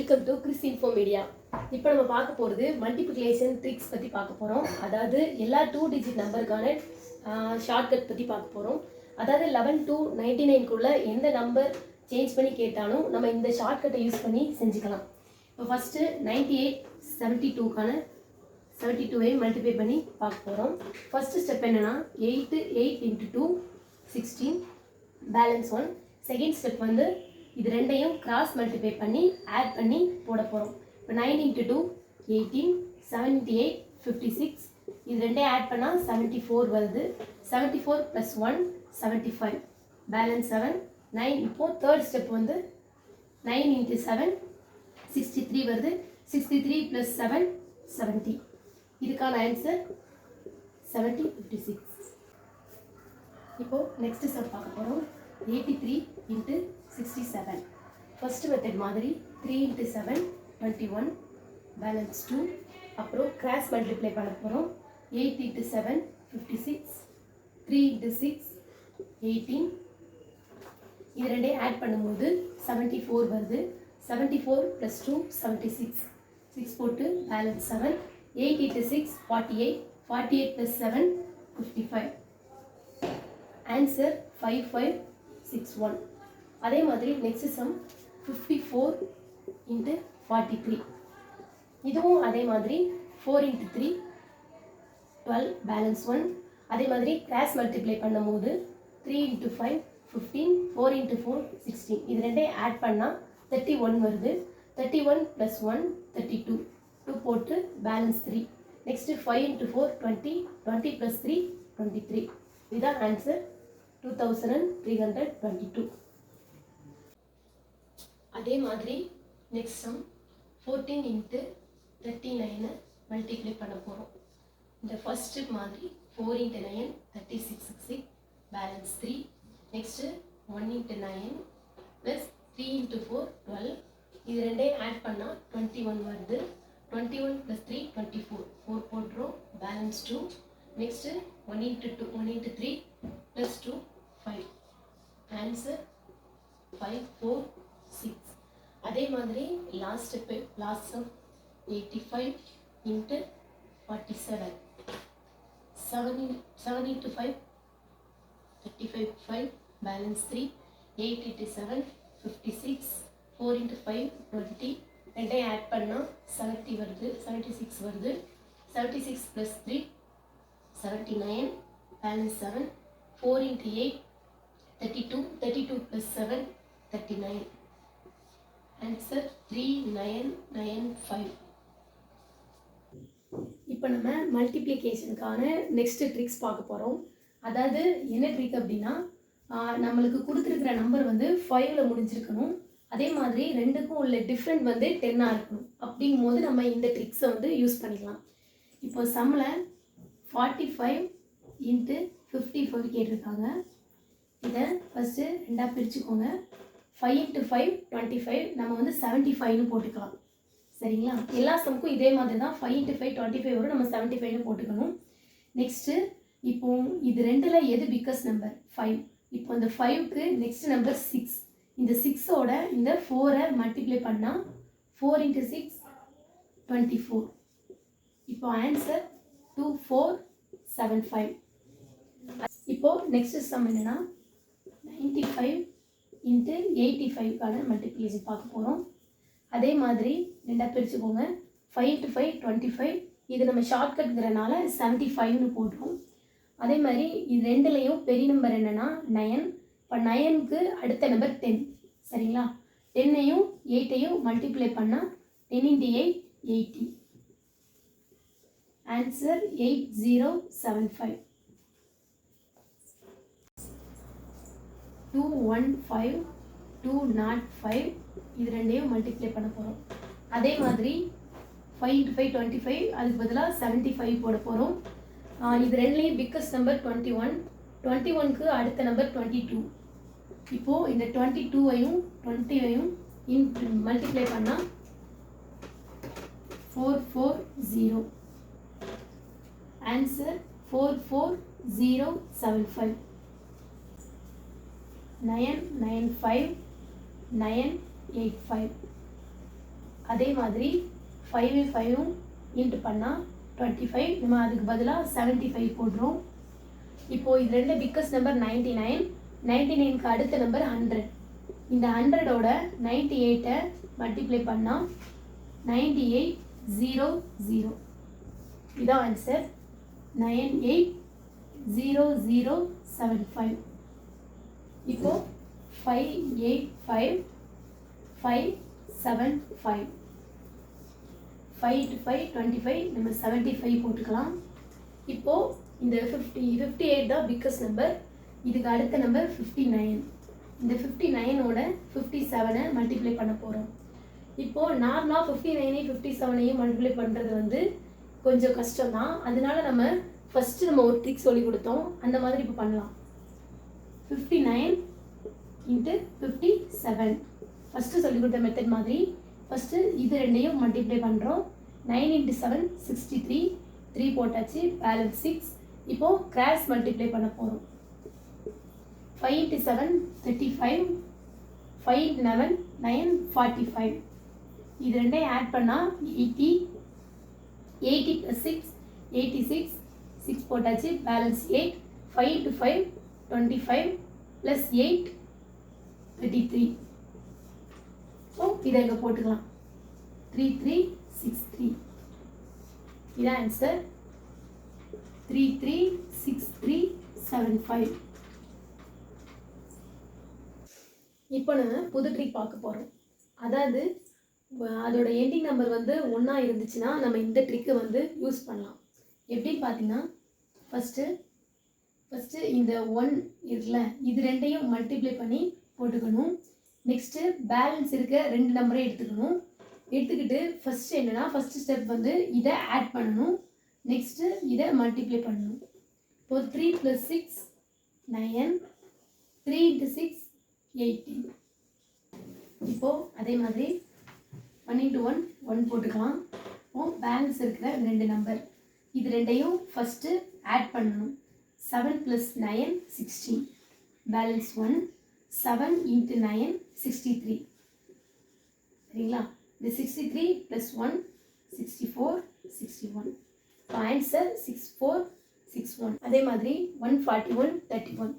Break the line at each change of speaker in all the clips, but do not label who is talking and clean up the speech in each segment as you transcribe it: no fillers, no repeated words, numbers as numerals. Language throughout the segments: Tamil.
Welcome to Chris info media. இப்போ நம்ம பார்க்க போகிறது மல்டிப்ளிகேஷன் ட்ரிக்ஸ் பற்றி பார்க்க போகிறோம். அதாவது எல்லா 2 டிஜிட் நம்பருக்கான ஷார்ட்கட் பற்றி பார்க்க போகிறோம். அதாவது 11 to 99க்குள்ளே எந்த நம்பர் சேஞ்ச் பண்ணி கேட்டாலும் நம்ம இந்த ஷார்ட்கட்டை யூஸ் பண்ணி செஞ்சுக்கலாம். இப்போ ஃபஸ்ட்டு 98 72க்கான 72ஐ மல்டிப்ளை பண்ணி பார்க்க போகிறோம். ஃபஸ்ட்டு ஸ்டெப் என்னென்னா 8 into 2 16 பேலன்ஸ் 1. செகண்ட் ஸ்டெப் வந்து இது ரெண்டையும் கிராஸ் மல்டிப்ளை பண்ணி ஆட் பண்ணி போட போகிறோம். இப்போ 9 into 2 18 7 into 8 56. இது ரெண்டையும் ஆட் பண்ணால் 74 வருது. 74 + 1 75 பேலன்ஸ் 7 9. இப்போது தேர்ட் ஸ்டெப் வந்து 9 into 7 63 வருது. 63 + 7 70. இதுக்கான ஆன்சர் 70 56. இப்போது நெக்ஸ்ட் ஸ்டெப் பார்க்க போகிறோம். 83 into 67. ஃபர்ஸ்ட் மெத்தட் மாதிரி 3 into 7 21 பேலன்ஸ் 2. அப்புறம் கிராஸ் மல்டிப்ளை பண்ண போகிறோம். 8 into 7 56 3 into 6 18. இது ரெண்டையும் ஆட் பண்ணும்போது 74 வருது. 74 + 2 76. 6 போட்டு பேலன்ஸ் 7. 8 into 6 48. 48 + 7 55. ஆன்சர் 5561. அதே மாதிரி நெக்ஸ்ட் சம் 54 into 43. இதுவும் அதே மாதிரி 4 into 3 12 பேலன்ஸ் 1. அதே மாதிரி கிராஸ் மல்டிப்ளை பண்ணும்போது 3 into 5 15 4 into 4 16. இது ரெண்டையும் ஆட் பண்ணால் 31 வருது. 31 + 1 32. 2 போட்டு பேலன்ஸ் 3. Next 5 into 4 20 20 + 3 23. இதுதான் ஆன்சர் 2322. அதே மாதிரி நெக்ஸ்ட் சம் 14 into 39 மல்டிப்ளை பண்ண போகிறோம். இந்த ஃபர்ஸ்ட் மாதிரி 4 into 9 36 balance 3. Next 1 into 9 + 3 into 4 12. இது ரெண்டையும் ஆட் பண்ணால் 21 வருது. 21 + 3 24. 4 போட்டுரும் balance 2. Next 1 into 2 1 into 3 + 2 5. Answer 546. அதே மாதிரி last step last some 85 into 47. 7 into 5 35 5 balance 3. 8 into 7 56. 4 into 5 20. ரெண்டையும் ஆட் பண்ணால் 70 வருது. 76 வருது. 76 + 3 79 பேலன்ஸ் 7. 4 into 8 32. 32 + 7 39. ஆன்சர் 3995. இப்போ நம்ம மல்டிப்ளிகேஷனுக்கான நெக்ஸ்ட் ட்ரிக்ஸ் பார்க்க போகிறோம். அதாவது என்ன ட்ரிக் அப்படின்னா, நம்மளுக்கு கொடுத்துருக்கிற நம்பர் வந்து 5ல் முடிஞ்சிருக்கணும். அதே மாதிரி ரெண்டுக்கும் உள்ள டிஃப்ரெண்ட் வந்து 10ஆக இருக்கணும். அப்படிங்கும் போது நம்ம இந்த ட்ரிக்ஸை வந்து யூஸ் பண்ணிக்கலாம். இப்போ சம்மில் 45 into 54 கேட்டிருக்காங்க. இதை ஃபஸ்ட்டு ரெண்டாக பிரிச்சுக்கோங்க. 5 into 5 25. நம்ம வந்து 75ன்னு போட்டுக்கலாம். சரிங்களா? எல்லா சம்முக்கும் இதே மாதிரி தான் 5 into 5 25 வரும். நம்ம 75ன்னு போட்டுக்கணும். நெக்ஸ்ட்டு இப்போ இது ரெண்டில் எது பிக்கஸ்ட் நம்பர் 5. இப்போ இந்த 5க்கு நெக்ஸ்ட் நம்பர் 6. இந்த 6ஓட இந்த 4ஐ மல்டிப்ளை பண்ணால் 4 into 6 24. இப்போ ஆன்சர் 2475. இப்போது நெக்ஸ்ட் சம் என்னென்னா 95 into 85க்கான மல்டிப்ளிகேஷன் பார்க்க போகிறோம். அதே மாதிரி ரெண்டாக பிரிச்சுக்கோங்க. 5 into 5 25. இது நம்ம ஷார்ட்கட்ங்கிறனால 75ன்னு போட்டுரும். அதே மாதிரி இது ரெண்டுலேயும் பெரிய நம்பர் என்னென்னா 9. இப்போ 9க்கு அடுத்த நம்பர் 10. சரிங்களா? 10ஐயும் 8ஐயும் மல்டிப்ளை பண்ணால் 10 into 8 80. ஆன்சர் 8075. 215 205. இது ரெண்டையும் மல்டிப்ளை பண்ண போகிறோம். அதே மாதிரி 5 into 5 25. அதுக்கு பதிலாக 75 போட போகிறோம். இது ரெண்டுலேயும் பிக்கஸ்ட் நம்பர் 21. 21க்கு அடுத்த நம்பர் 22. இப்போது இந்த 22ஐயும் 20ஐயும் மல்டிப்ளை பண்ணால் 440. ஆன்சர் 44075. 995 985. அதே மாதிரி 5 5 இன்ட்டு பண்ணால் 25. நம்ம அதுக்கு பதிலாக 75 போடுறோம். இப்போது இது ரெண்டு பிக்கஸ்ட் நம்பர் 99. 99க்கு அடுத்த நம்பர் 100. இந்த 100ஓட 98 மல்டிப்ளை பண்ணால் 9800. இதான் ஆன்சர். 980075. இப்போ 585575. 5 to 5 25. நம்ம 75 போட்டுக்கலாம். இப்போது இந்த 58 தான் பிக்கஸ்ட் நம்பர். இதுக்கு அடுத்த நம்பர் 59. இந்த 59ஓட 57 மல்டிப்ளை பண்ண போகிறோம். இப்போது நார்மலாக 59 57ஐயும் மல்டிப்ளை பண்ணுறது வந்து கொஞ்சம் கஷ்டம் தான். அதனால நம்ம ஃபஸ்ட்டு நம்ம ஒரு ட்ரிக் சொல்லி கொடுத்தோம். அந்த மாதிரி இப்போ பண்ணலாம். 59 இன்ட்டு 57. ஃபஸ்ட்டு சொல்லி கொடுத்த மெத்தட் மாதிரி ஃபஸ்ட்டு இது ரெண்டையும் மல்டிப்ளை பண்ணுறோம். 9 இன்ட்டு 7 63. 3 போட்டாச்சு. பேலன்ஸ் 6. இப்போது கிராஸ் மல்டிப்ளை பண்ண போகிறோம். 5 இன்ட்டு 7 35. 5 இன்ட்டு 11 9 45. இது ரெண்டையும் ஆட் பண்ணால் 80. 80 + 6 86. 6 போட்டாச்சு. பேலன்ஸ் 8. 5 இன்ட்டு 5 25 + 8 33. ஸோ இதை இங்கே போட்டுக்கலாம். 3363. இதான் ஆன்சர். 336375. இப்போ நம்ம புது ட்ரிக் பார்க்க போகிறோம். அதாவது அதோட எண்டிங் நம்பர் வந்து 1 இருந்துச்சுன்னா நம்ம இந்த ட்ரிக்கை வந்து யூஸ் பண்ணலாம். எப்படின்னு பார்த்தீங்கன்னா ஃபஸ்ட்டு இந்த 1 இருக்குல்ல, இது ரெண்டையும் மல்டிப்ளை பண்ணி போட்டுக்கணும். நெக்ஸ்ட்டு பேலன்ஸ் இருக்க 2 நம்பரை எடுத்துக்கணும். எடுத்துக்கிட்டு ஃபஸ்ட்டு ஸ்டெப் வந்து இதை ஆட் பண்ணணும். நெக்ஸ்ட்டு இதை மல்டிப்ளை பண்ணணும். இப்போது 3 + 6 9. 3 × 6 18. இப்போது அதே மாதிரி 1 × 1 1 போட்டுக்கலாம். இப்போது பேலன்ஸ் இருக்கிற 2 நம்பர் இது ரெண்டையும் ஃபஸ்ட்டு ஆட் பண்ணணும். 7 + 9 16. பேலன்ஸ் 1. 7 × 9 63. சரிங்களா? இந்த 63 + 1 64 61. இப்போ ஆன்சர் 6461. அதே மாதிரி 141 31.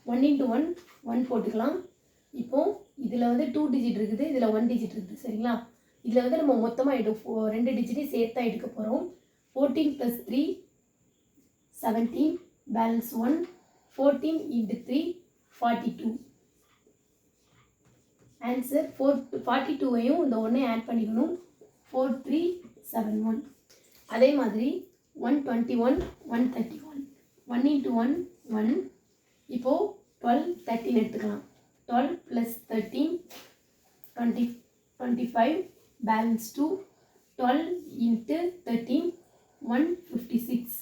1 × 1 1 போட்டுக்கலாம். இப்போது இதில் வந்து 2 டிஜிட் இருக்குது, இதில் 1 டிஜிட் இருக்குது. சரிங்களா? இதில் வந்து நம்ம மொத்தமாக 2 டிஜிட்டையும் சேர்த்தா எடுக்க போகிறோம். 14 + 3 17. பேலன்ஸ் 1. 14 × 3 42. ஆன்சர் 42ஐயும் இந்த 1ஐயும் ஆட் பண்ணிக்கணும். 4371. அதே மாதிரி 121 131. 1 × 1 1. இப்போது 12 13 எடுத்துக்கலாம். 12 + 13 25. பேலன்ஸ் 2. 12 × 13 156.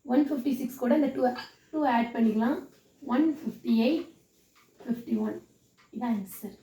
156 கூட இந்த 2 ஆட் பண்ணிக்கலாம். 158 51. இதான் ஆன்சர்.